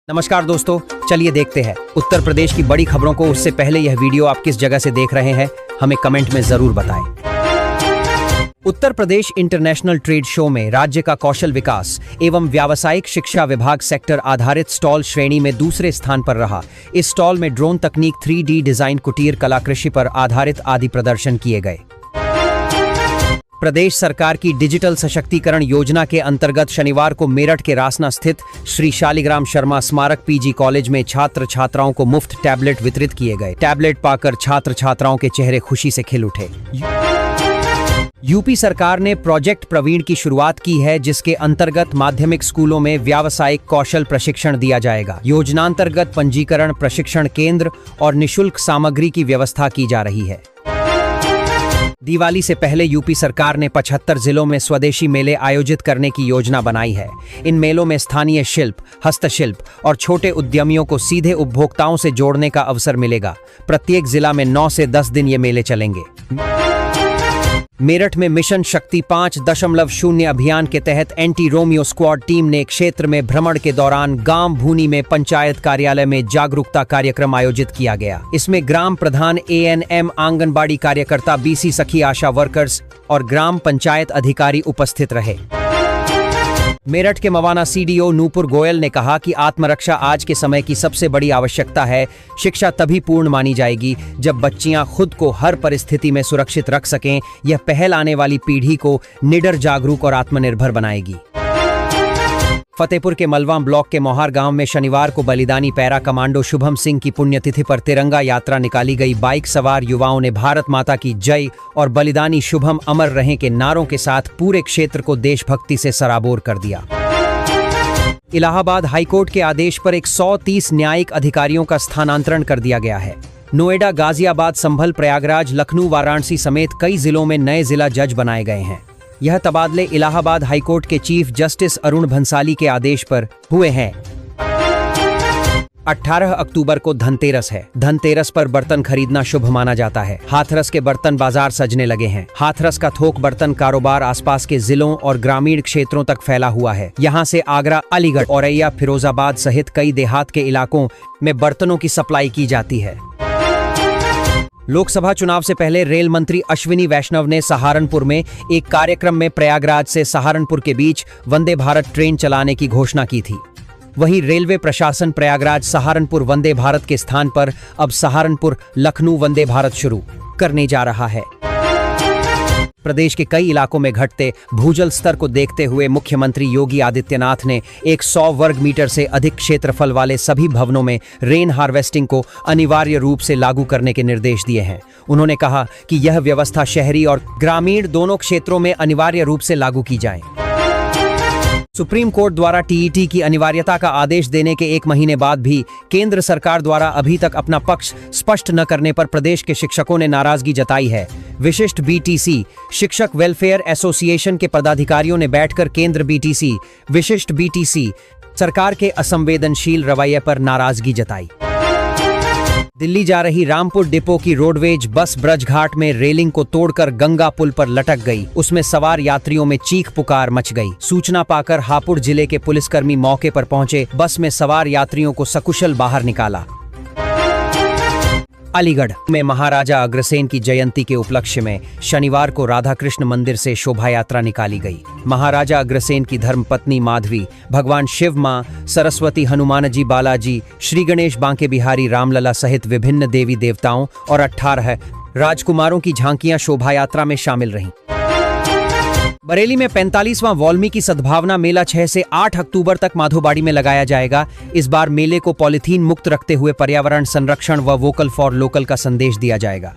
नमस्कार दोस्तों, चलिए देखते हैं उत्तर प्रदेश की बड़ी खबरों को। उससे पहले यह वीडियो आप किस जगह से देख रहे हैं हमें कमेंट में जरूर बताएं। Uttar Pradesh international trade show में राज्य का कौशल विकास एवं व्यावसायिक शिक्षा विभाग सेक्टर आधारित स्टॉल श्रेणी में दूसरे स्थान पर रहा। इस स्टॉल में ड्रोन तकनीक, 3D डिजाइन, कुटीर कला, कृषि पर आधारित आदि प्रदर्शन किए गए। प्रदेश सरकार की डिजिटल सशक्तिकरण योजना के अंतर्गत शनिवार को मेरठ के रासना स्थित श्री शालिग्राम शर्मा स्मारक पीजी कॉलेज में छात्र छात्राओं को मुफ्त टैबलेट वितरित किए गए। टैबलेट पाकर छात्र छात्राओं के चेहरे खुशी से खिल उठे। यूपी सरकार ने प्रोजेक्ट प्रवीण की शुरुआत की है, जिसके अंतर्गत माध्यमिक स्कूलों में व्यावसायिक कौशल प्रशिक्षण दिया जाएगा। योजनांतर्गत पंजीकरण, प्रशिक्षण केंद्र और निःशुल्क सामग्री की व्यवस्था की जा रही है। दिवाली से पहले यूपी सरकार ने 75 जिलों में स्वदेशी मेले आयोजित करने की योजना बनाई है। इन मेलों में स्थानीय शिल्प, हस्तशिल्प और छोटे उद्यमियों को सीधे उपभोक्ताओं से जोड़ने का अवसर मिलेगा। प्रत्येक जिला में 9 से 10 दिन ये मेले चलेंगे। मेरठ में मिशन शक्ति 5.0 अभियान के तहत एंटी रोमियो स्क्वाड टीम ने क्षेत्र में भ्रमण के दौरान गांव भूनी में पंचायत कार्यालय में जागरूकता कार्यक्रम आयोजित किया गया। इसमें ग्राम प्रधान, ANM, आंगनबाड़ी कार्यकर्ता, BC सखी, आशा वर्कर्स और ग्राम पंचायत अधिकारी उपस्थित रहे। मेरठ के मवाना CDO नूपुर गोयल ने कहा कि आत्मरक्षा आज के समय की सबसे बड़ी आवश्यकता है। शिक्षा तभी पूर्ण मानी जाएगी जब बच्चियां खुद को हर परिस्थिति में सुरक्षित रख सकें। यह पहल आने वाली पीढ़ी को निडर, जागरूक और आत्मनिर्भर बनाएगी। फतेहपुर के मलवा ब्लॉक के मोहार गांव में शनिवार को बलिदानी पैरा कमांडो शुभम सिंह की पुण्यतिथि पर तिरंगा यात्रा निकाली गई। बाइक सवार युवाओं ने भारत माता की जय और बलिदानी शुभम अमर रहें के नारों के साथ पूरे क्षेत्र को देशभक्ति से सराबोर कर दिया। इलाहाबाद हाईकोर्ट के आदेश पर 130 न्यायिक अधिकारियों का स्थानांतरण कर दिया गया है। नोएडा, गाजियाबाद, संभल, प्रयागराज, लखनऊ, वाराणसी समेत कई जिलों में नए जिला जज बनाए गए हैं। यह तबादले इलाहाबाद हाईकोर्ट के चीफ जस्टिस अरुण भंसाली के आदेश पर हुए हैं। 18 अक्टूबर को धनतेरस है। धनतेरस पर बर्तन खरीदना शुभ माना जाता है। हाथरस के बर्तन बाजार सजने लगे हैं। हाथरस का थोक बर्तन कारोबार आसपास के जिलों और ग्रामीण क्षेत्रों तक फैला हुआ है। यहाँ से आगरा, अलीगढ़, औरैया, फिरोजाबाद सहित कई देहात के इलाकों में बर्तनों की सप्लाई की जाती है। लोकसभा चुनाव से पहले रेल मंत्री अश्विनी वैष्णव ने सहारनपुर में एक कार्यक्रम में प्रयागराज से सहारनपुर के बीच वंदे भारत ट्रेन चलाने की घोषणा की थी। वहीं रेलवे प्रशासन प्रयागराज सहारनपुर वंदे भारत के स्थान पर अब सहारनपुर लखनऊ वंदे भारत शुरू करने जा रहा है। प्रदेश के कई इलाकों में घटते भूजल स्तर को देखते हुए मुख्यमंत्री योगी आदित्यनाथ ने 100 वर्ग मीटर से अधिक क्षेत्रफल वाले सभी भवनों में रेन हार्वेस्टिंग को अनिवार्य रूप से लागू करने के निर्देश दिए हैं। उन्होंने कहा कि यह व्यवस्था शहरी और ग्रामीण दोनों क्षेत्रों में अनिवार्य रूप से लागू की जाए। सुप्रीम कोर्ट द्वारा TET की अनिवार्यता का आदेश देने के 1 महीने बाद भी केंद्र सरकार द्वारा अभी तक अपना पक्ष स्पष्ट न करने पर प्रदेश के शिक्षकों ने नाराजगी जताई है। विशिष्ट BTC शिक्षक वेलफेयर एसोसिएशन के पदाधिकारियों ने बैठकर केंद्र BTC, विशिष्ट BTC सरकार के असंवेदनशील रवैये पर नाराजगी जताई। दिल्ली जा रही रामपुर डिपो की रोडवेज बस ब्रजघाट में रेलिंग को तोड़कर गंगा पुल पर लटक गई। उसमें सवार यात्रियों में चीख पुकार मच गई। सूचना पाकर हापुड़ जिले के पुलिसकर्मी मौके पर पहुंचे। बस में सवार यात्रियों को सकुशल बाहर निकाला। अलीगढ़ में महाराजा अग्रसेन की जयंती के उपलक्ष्य में शनिवार को राधा कृष्ण मंदिर से शोभा यात्रा निकाली गई। महाराजा अग्रसेन की धर्मपत्नी माधवी, भगवान शिव, मां सरस्वती, हनुमान जी, बालाजी, श्री गणेश, बांके बिहारी, रामलला सहित विभिन्न देवी देवताओं और 18 राजकुमारों की झांकियां शोभा यात्रा में शामिल रहीं। बरेली में 45वां वाल्मीकि सद्भावना मेला 6 से 8 अक्टूबर तक माधोबाड़ी में लगाया जाएगा। इस बार मेले को पॉलीथीन मुक्त रखते हुए पर्यावरण संरक्षण व वोकल फॉर लोकल का संदेश दिया जाएगा।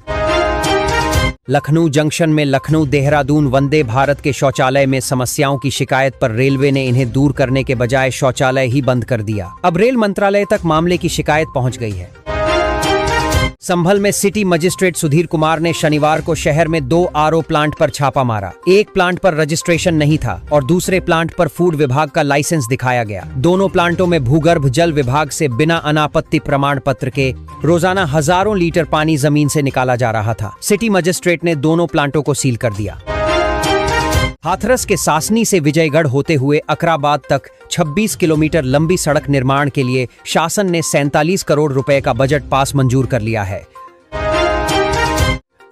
लखनऊ जंक्शन में लखनऊ देहरादून वंदे भारत के शौचालय में समस्याओं की शिकायत पर रेलवे ने इन्हें दूर करने के बजाय शौचालय ही बंद कर दिया। अब रेल मंत्रालय तक मामले की शिकायत पहुंच गई है। संभल में सिटी मजिस्ट्रेट सुधीर कुमार ने शनिवार को शहर में 2 RO प्लांट पर छापा मारा। एक प्लांट पर रजिस्ट्रेशन नहीं था और दूसरे प्लांट पर फूड विभाग का लाइसेंस दिखाया गया। दोनों प्लांटों में भूगर्भ जल विभाग से बिना अनापत्ति प्रमाण पत्र के रोजाना हजारों लीटर पानी जमीन से निकाला जा रहा था। सिटी मजिस्ट्रेट ने दोनों प्लांटों को सील कर दिया। हाथरस के सासनी से विजयगढ़ होते हुए अकराबाद तक 26 किलोमीटर लंबी सड़क निर्माण के लिए शासन ने 47 करोड़ रुपए का बजट पास मंजूर कर लिया है।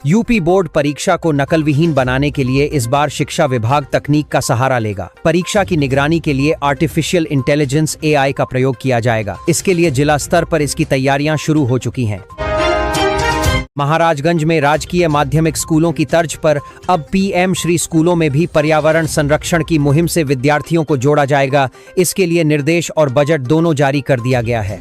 यूपी बोर्ड परीक्षा को नकल विहीन बनाने के लिए इस बार शिक्षा विभाग तकनीक का सहारा लेगा। परीक्षा की निगरानी के लिए आर्टिफिशियल इंटेलिजेंस AI का प्रयोग किया जाएगा। इसके लिए जिला स्तर पर इसकी तैयारियां शुरू हो चुकी हैं। महाराजगंज में राजकीय माध्यमिक स्कूलों की तर्ज पर अब PM श्री स्कूलों में भी पर्यावरण संरक्षण की मुहिम से विद्यार्थियों को जोड़ा जाएगा। इसके लिए निर्देश और बजट दोनों जारी कर दिया गया है।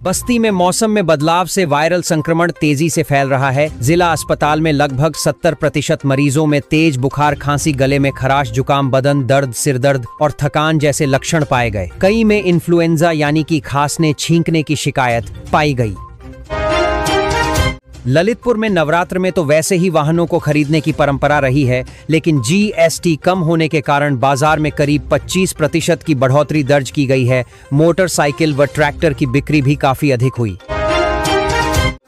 बस्ती में मौसम में बदलाव से वायरल संक्रमण तेजी से फैल रहा है। जिला अस्पताल में लगभग 70% मरीजों में तेज बुखार, खांसी, गले में खराश, जुकाम, बदन दर्द, सिरदर्द और थकान जैसे लक्षण पाए गए। कई में इन्फ्लुएंजा यानी कि खांसने, छींकने की शिकायत पाई गई। ललितपुर में नवरात्र में तो वैसे ही वाहनों को खरीदने की परंपरा रही है, लेकिन GST कम होने के कारण बाजार में करीब 25% की बढ़ोतरी दर्ज की गई है। मोटरसाइकिल व ट्रैक्टर की बिक्री भी काफी अधिक हुई।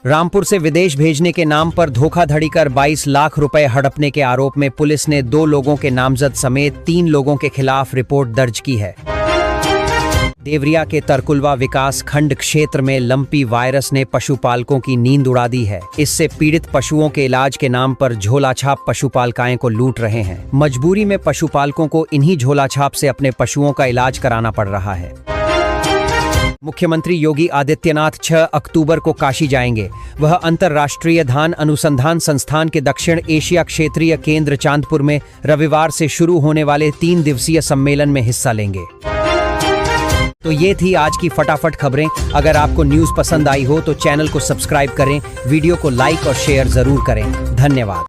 रामपुर से विदेश भेजने के नाम पर धोखाधड़ी कर 22 लाख रुपए हड़पने के आरोप में पुलिस ने 2 लोगों के नामजद समेत 3 लोगों के खिलाफ रिपोर्ट दर्ज की है। देवरिया के तरकुलवा विकास खंड क्षेत्र में लंपी वायरस ने पशुपालकों की नींद उड़ा दी है। इससे पीड़ित पशुओं के इलाज के नाम पर झोलाछाप पशुपालकाएं को लूट रहे हैं। मजबूरी में पशुपालकों को इन्हीं झोलाछाप से अपने पशुओं का इलाज कराना पड़ रहा है। मुख्यमंत्री योगी आदित्यनाथ 6 अक्टूबर को काशी जाएंगे। वह अंतर्राष्ट्रीय धान अनुसंधान संस्थान के दक्षिण एशिया क्षेत्रीय केंद्र चांदपुर में रविवार से शुरू होने वाले 3 दिवसीय सम्मेलन में हिस्सा लेंगे। तो ये थी आज की फटाफट खबरें। अगर आपको न्यूज़ पसंद आई हो तो चैनल को सब्सक्राइब करें, वीडियो को लाइक और शेयर जरूर करें। धन्यवाद।